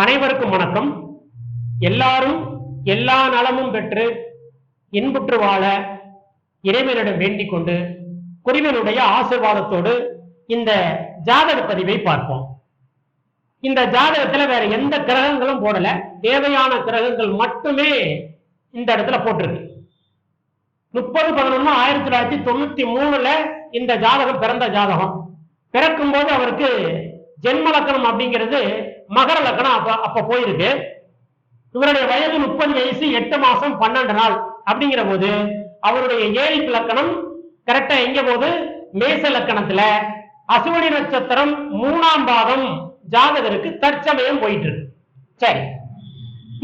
அனைவருக்கும் வணக்கம். எல்லாரும் எல்லா நலமும் பெற்று இன்புற்று வாழ இறைவனிடம் வேண்டிக் கொண்டு குருவினுடைய ஆசீர்வாதத்தோடு இந்த ஜாதக பதிவை பார்ப்போம். இந்த ஜாதகத்துல வேற எந்த கிரகங்களும் போடல, தேவையான கிரகங்கள் மட்டுமே இந்த இடத்துல போட்டிருக்கு. 30/11/1993 இந்த ஜாதகம் பிறந்த ஜாதகம். பிறக்கும் போது அவருக்கு ஜென்ம லக்கணம் அப்படிங்கிறது மகர லக்கணம் அப்ப போயிருக்கு. இவருடைய வயது 30 வயசு 8 மாசம் 12 நாள் அப்படிங்கிற போது அவருடைய ஏழிப்பு லக்கணம் கரெக்டா எங்க போது மேச லக்கணத்துல அசுவனி நட்சத்திரம் 3ஆம் பாதம் ஜாதகருக்கு தற்சமயம் போயிட்டு இருக்கு. சரி,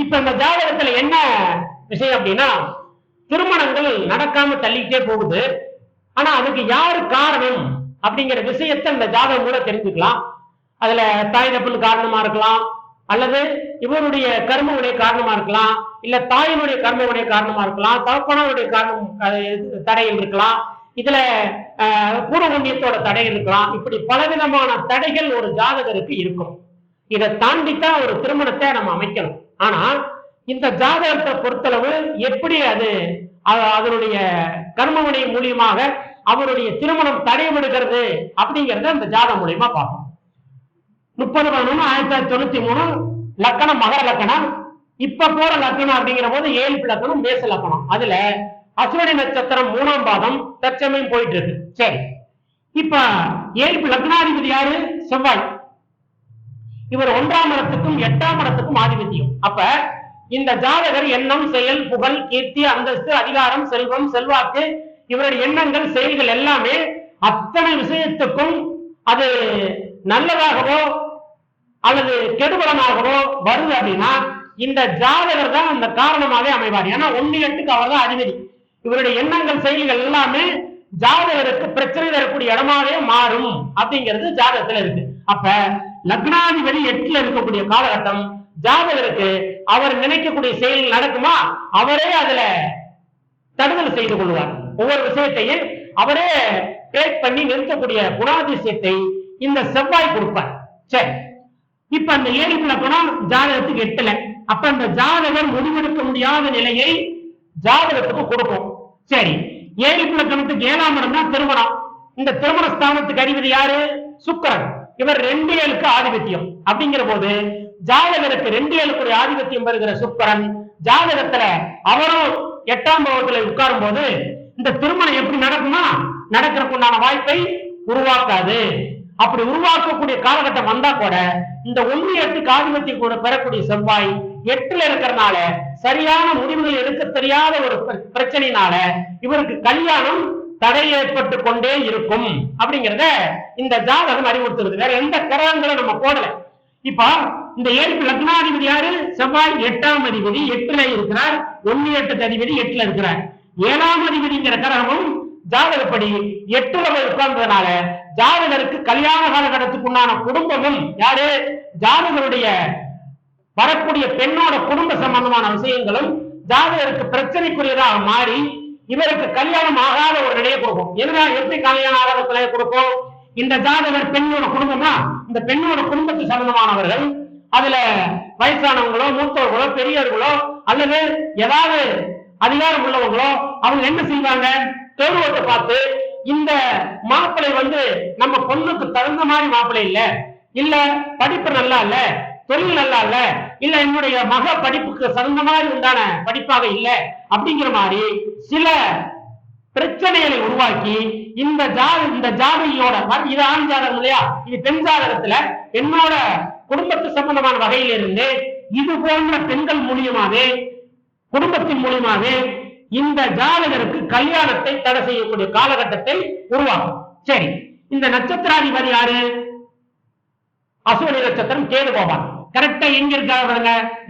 இப்ப இந்த ஜாதகத்துல என்ன விஷயம் அப்படின்னா, திருமணங்கள் நடக்காம தள்ளிக்கிட்டே போகுது. ஆனா அதுக்கு யாரு காரணம் அப்படிங்கிற விஷயத்தை இந்த ஜாதகம் கூட தெரிஞ்சுக்கலாம். அதுல தாய் தப்புன்னு காரணமா இருக்கலாம், அல்லது இவருடைய கர்மவுடைய காரணமா இருக்கலாம், இல்ல தாயினுடைய கர்மவுடைய காரணமா இருக்கலாம், தகப்பனுடைய காரணம் தடையில் இருக்கலாம், இதுல பூர்வபுண்ணியத்தோட தடை இருக்கலாம். இப்படி பலவிதமான தடைகள் ஒரு ஜாதகருக்கு இருக்கும். இதை தாண்டித்தான் ஒரு திருமணத்தை நம்ம அமைக்கணும். ஆனா இந்த ஜாதகத்தை பொறுத்தளவு எப்படி அதனுடைய கர்மவினை மூலியமாக அவருடைய திருமணம் தடைபடுகிறது அப்படிங்கறத அந்த ஜாதகம் மூலியமா பார்ப்போம். 30/11/1993 லக்கணம் மகர லக்கணம். இப்ப போற லக்கணம் அப்படிங்கிற போது ஏழிப்பு லக்கணம் மேச லக்கணம். அதுல அசுவனி நட்சத்திரம் 3ஆம் பாதம் தற்சமயம் போயிட்டு இருக்கு. சரி, இப்ப ஏழிப்பு லக்னாதிபதி யாரு? செவ்வாய். இவர் 1ஆம் இடத்துக்கும் 8ஆம் இடத்துக்கும் ஆதிபத்தியம். அப்ப இந்த ஜாதகர் எண்ணம், செயல், புகழ், கீர்த்தி, அந்தஸ்து, அதிகாரம், செல்வம், செல்வாக்கு, இவருடைய எண்ணங்கள், செயல்கள் எல்லாமே அத்தனை விஷயத்துக்கும் அது நல்லதாகவோ அல்லது கெடுபலனாகவோ வருது அப்படின்னா இந்த ஜாதகர் தான் அந்த காரணமாவே அமைவார். ஏன்னா 1/8க்கு அவர் தான் அதிபதி. இவருடைய எண்ணங்கள், செயல்கள் எல்லாமே ஜாதகருக்கு பிரச்சனை தரக்கூடிய இடமாவே மாறும் அப்படிங்கிறது ஜாதகத்துல இருக்கு. அப்ப லக்னாதிபதி 8ல இருக்கக்கூடிய காலகட்டம் ஜாதகருக்கு அவர் நினைக்கக்கூடிய செயல்கள் நடக்குமா, அவரே அதுல தடுதல் செய்து கொள்வார். ஒவ்வொரு விஷயத்தையும் அவரே பேக் பண்ணி நிறுத்தக்கூடிய குணாதிசயத்தை இந்த செவ்வாய் கொடுப்பார். சரி, இப்ப அந்த ஏழிப்பு லக்கணம் ஜாதகத்துக்கு 8ல. அப்ப அந்த ஜாதகர் முடிவெடுக்க முடியாத நிலையை ஜாதகத்துக்கு கொடுக்கும். சரி, ஏழிப்பு லக்கணத்துக்கு 7ஆம் இடம் தான் திருமணம். இந்த திருமண ஸ்தானத்துக்கு அதிபதி யாரு? சுக்கிரன். இவர் 2/7க்கு ஆதிபத்தியம். அப்படிங்கிற போது ஜாதகருக்கு 2/7க்கு ஆதிபத்தியம் பெறுகிற சுக்கிரன் ஜாதகத்துல அவரும் 8ஆம் பாவத்துல உட்காரும் போது இந்த திருமணம் எப்படி நடக்குமா, நடக்கிறதுக்குண்டான வாய்ப்பை உருவாக்காது. அப்படி உருவாக்கக்கூடிய காலகட்டம் வந்தா கூட இந்த 1/8க்கு ஆதிபத்தியம் கூட பெறக்கூடிய செவ்வாய் 8ல இருக்கிறதுனால சரியான முடிவுகள் எடுக்க தெரியாத ஒரு பிரச்சனையினால இவருக்கு கல்யாணம் தடை ஏற்பட்டு கொண்டே இருக்கும் அப்படிங்கிறத இந்த ஜாதகம் அறிவுறுத்துறது. வேற எந்த கிரகங்களும் நம்ம போடல. இப்ப இந்த ஏழிப்பு லக்னாதிபதி யாரு? செவ்வாய் 8ஆம் அதிபதி 8ல இருக்கிறார். 1/8க்கு அதிபதி 8ல இருக்கிறார். 7ஆம் அதிபதிங்கிற கிரகமும் ஜாதகப்படி 8ல உட்கார்ந்ததுனால ஜாதகருக்கு கல்யாண காலகட்டத்துக்கு உண்டான குடும்பமும் யாரு? ஜாதகருடைய வரக்கூடிய பெண்ணோட குடும்ப சம்பந்தமான விஷயங்களும் ஜாதகருக்கு பிரச்சனைக்குரியதாக மாறி இவருக்கு கல்யாணம் ஆகாத ஒரு நிலையை கொடுக்கும். எதனால் எப்படி கல்யாணம் ஆகாத நிலையை கொடுக்கும்? இந்த ஜாதகர் பெண்ணோட குடும்பமா, இந்த பெண்ணோட குடும்பத்து சம்பந்தமானவர்கள், அதுல வயசானவங்களோ, மூத்தவர்களோ, பெரியவர்களோ, அல்லது ஏதாவது அதிகாரம் உள்ளவங்களோ அவங்க என்ன செய்வாங்க? தொழுவத்தை பார்த்து இந்த மாப்பிள்ளை நம்ம பொண்ணுக்கு தகுந்த மாதிரி மாப்பிள்ளை இல்ல படிப்பு நல்லா இல்ல, தொழில் நல்லா இல்ல என்னுடைய மக படிப்புக்கு தகுந்த மாதிரி உண்டான படிப்பாக இல்ல அப்படிங்கிற மாதிரி சில பிரச்சனைகளை உருவாக்கி இந்த ஜாதகியோட, இது ஆண் ஜாதகம் இல்லையா, இது பெண் ஜாதகத்துல பெண்ணோட குடும்பத்து சம்பந்தமான வகையிலிருந்து இது போன்ற பெண்கள் மூலியமாவே, குடும்பத்தின் மூலியமாவே இந்த ஜாதகருக்கு கல்யாணத்தை தடை செய்யக்கூடிய காலகட்டத்தை உருவாக்கும். சரி, இந்த நட்சத்திராதிபதி யாரு? அசுவனி நட்சத்திரம் கேது கோபால். கரெக்டா எங்க இருக்காரு?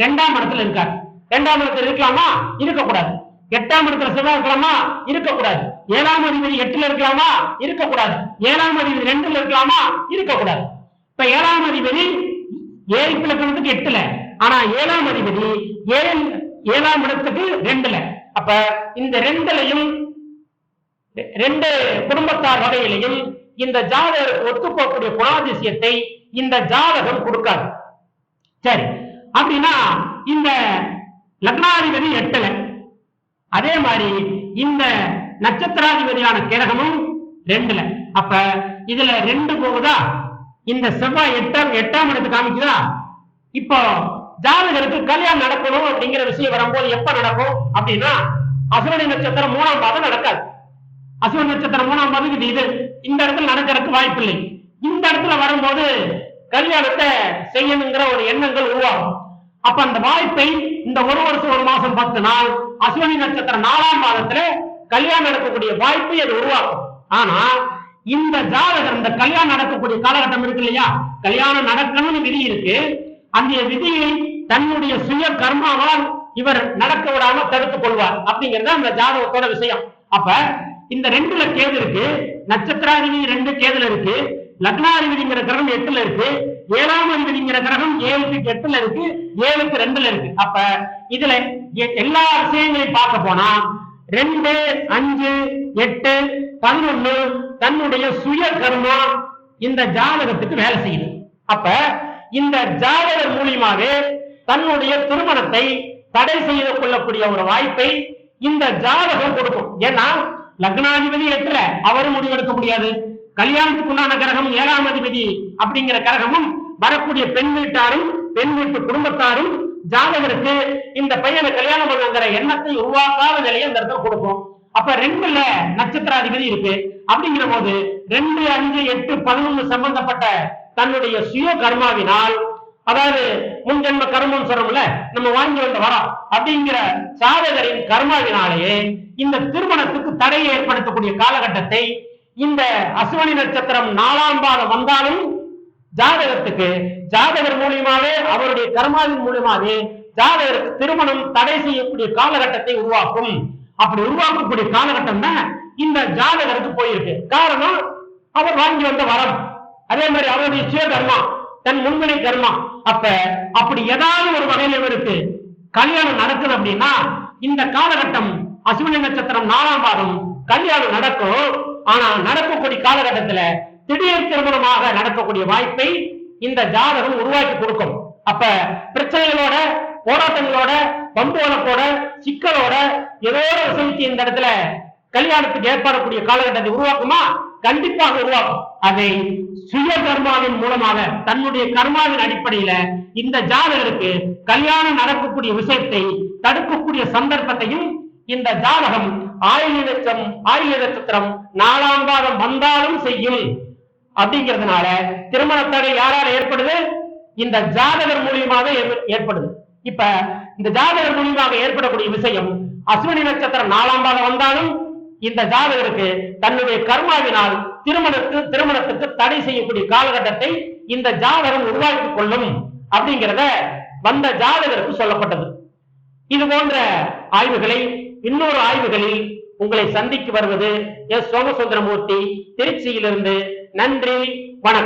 2ஆம் இடத்துல இருக்காரு. 2ஆம் இடத்துல இருக்கலாமா? இருக்கக்கூடாது. 8ஆம் இடத்துல செவ்வாய் இருக்கலாமா? இருக்கக்கூடாது. 7ஆம் அதிபதி 8ல இருக்கலாமா? இருக்கக்கூடாது. 7ஆம் அதிபதி 2ல இருக்கலாமா? இருக்கக்கூடாது. இப்ப 7ஆம் அதிபதி ஏழிப்பு லக்கணத்துக்கு 8ல, ஆனா 7ஆம் அதிபதி 7ஆம் இடத்துக்கு 2ல. அப்ப இந்த 2லையும் 2 குடும்பத்தார் வகையிலையும் இந்த ஜாதகருக்கு ஒத்துப்போகக்கூடிய குணாதிசயத்தை இந்த ஜாதகம் கொடுக்காது. சரி, அப்படின்னா இந்த லக்னாதிபதி 8ல, அதே மாதிரி இந்த நட்சத்திராதிபதியான கிரகமும் 2ல. அப்ப இதுல 2 போகுதா, இந்த செவ்வாய் 8ஆம் இடத்து காமிக்குதா. இப்போ ஜாதகருக்கு கல்யாணம் நடக்கணும் அப்படிங்கிற விஷயம் வரும்போது எப்ப நடக்கும் அப்படின்னா அசுவனி நட்சத்திரம் 3ஆம் பாதம் நடக்காது. அசுவனி நட்சத்திரம் 3ஆம் பாதம் இது இந்த இடத்துல நடக்கிறதுக்கு வாய்ப்பு இல்லை. இந்த இடத்துல வரும்போது கல்யாணத்தை செய்யணுங்கிற ஒரு எண்ணங்கள் உருவாகும். அப்ப அந்த வாய்ப்பை இந்த 1 வருஷம் 1 மாசம் 10 நாள் அசுவனி நட்சத்திரம் 4ஆம் பாதத்துல கல்யாணம் நடக்கக்கூடிய வாய்ப்பை அது உருவாக்கும். ஆனா இந்த ஜாதகர் இந்த கல்யாணம் நடக்கக்கூடிய காலகட்டம் இருக்கு இல்லையா, கல்யாணம் நடக்கணும்னு விதி இருக்கு. அந்த விதியை தன்னுடைய சுய கர்மாவால் இவர் நடக்க விடாம தடுத்துக் கொள்வார் அப்படிங்கிறது அந்த ஜாதகத்தோட விஷயம். அப்ப இந்த 2ல கேது இருக்கு, நட்சத்திராதிபதி 2 கேதுல இருக்கு, லக்னாதிபதிங்கிற கிரகம் 8ல இருக்கு, 7ஆம் அதிபதிங்கிற கிரகம் 7க்கு 8ல இருக்கு, 7க்கு 2ல இருக்கு. அப்ப இதுல எல்லா விஷயங்களையும் பார்க்க போனா 2, 5, 8, 11 தன்னுடைய சுய கர்மா இந்த ஜாதகத்துக்கு வேலை செய்யுது. அப்ப இந்த ஜாதகர் மூலியமாவே தன்னுடைய திருமணத்தை தடை செய்து கொள்ளக்கூடிய ஒரு வாய்ப்பை இந்த ஜாதகம் கொடுக்கும். ஏன்னா லக்னாதிபதி 8ல அவரும் முடிவெடுக்க முடியாது. கல்யாணத்துக்குண்டான கிரகம் 7ஆம் அதிபதி அப்படிங்கிற கிரகமும் வரக்கூடிய பெண் வீட்டாரும் பெண் வீட்டு குடும்பத்தாரும் ஜாதகருக்கு இந்த பையனை கல்யாணம் பண்ணுங்கிற எண்ணத்தை உருவாக்காத நிலையை அந்த இடத்துல கொடுக்கும். அப்ப 2ல நட்சத்திராதிபதி இருக்கு. அப்படிங்கிற போது 2, 5, 8, 11 சம்பந்தப்பட்ட தன்னுடைய சுய கர்மாவினால், அதாவது முன்ஜென்ம கர்மம் சொல்றோம்ல, நம்ம வாங்கி வந்த வரோம் அப்படிங்கிற ஜாதகரின் கர்மாவினாலேயே இந்த திருமணத்துக்கு தடையை ஏற்படுத்தக்கூடிய காலகட்டத்தை இந்த அசுவனி நட்சத்திரம் 4ஆம் பாதம் வந்தாலும் ஜாதகத்துக்கு ஜாதகர் மூலியமாவே அவருடைய கர்மாவின் மூலியமாவே ஜாதகருக்கு திருமணம் தடை செய்யக்கூடிய காலகட்டத்தை உருவாக்கும். அப்படி உருவாக்கக்கூடிய காலகட்டம் தான் இந்த ஜாதகருக்கு போயிருக்கு. காரணம் அவர் வாங்கி வந்த வரம், அதே மாதிரி அவருடைய சுய கர்மா, தன் முன்வினை கர்மா. அப்ப அப்படி ஏதாவது ஒரு வகையில் இவருக்கு கல்யாணம் நடக்குது அப்படின்னா இந்த காலகட்டம் அசுவினி நட்சத்திரம் 4ஆம் பாதம் கல்யாணம் நடக்கும். ஆனா நடக்கக்கூடிய காலகட்டத்துல திடீர் திருமணமாக நடக்கக்கூடிய வாய்ப்பை இந்த ஜாதகம் உருவாக்கி கொடுக்கும். அப்ப பிரச்சனைகளோட, போராட்டங்களோட, பம்பு வழக்கோட, சிக்கலோட ஏதோ ஒரு விஷயத்தை இந்த இடத்துல கல்யாணத்துக்கு ஏற்படக்கூடிய காலகட்டத்தை உருவாக்குமா? கண்டிப்பாக உருவாக்கும். அதை சுய கர்மாவின் மூலமாக தன்னுடைய கர்மாவின் அடிப்படையில இந்த ஜாதகருக்கு கல்யாணம் நடக்கக்கூடிய விஷயத்தை தடுக்கக்கூடிய சந்தர்ப்பத்தையும் இந்த ஜாதகம் ஆயில்ய நட்சத்திரம் 4ஆம் பாதம் வந்தாலும் செய்யும். அப்படிங்கிறதுனால திருமண தடை யாரால ஏற்படுது? இந்த ஜாதகர் மூலியமாக ஏற்படுது. இப்ப இந்த ஜாதகர் மூலியமாக ஏற்படக்கூடிய விஷயம் அஸ்வினி நட்சத்திரம் 4ஆம் பாதம் வந்தாலும் இந்த ஜாதகருக்கு தன்னுடைய கர்மாவினால் திருமணத்துக்கு தடை செய்யக்கூடிய காலகட்டத்தை இந்த ஜாதகம் உருவாக்கிக் கொள்ளும் அப்படிங்கிறத வந்த ஜாதகருக்கு சொல்லப்பட்டது. இது போன்ற ஆய்வுகளை இன்னொரு ஆய்வுகளில் உங்களை சந்திக்கு வருவது எஸ். சோமசுந்தரமூர்த்தி, திருச்சியிலிருந்து. நன்றி, வணக்கம்.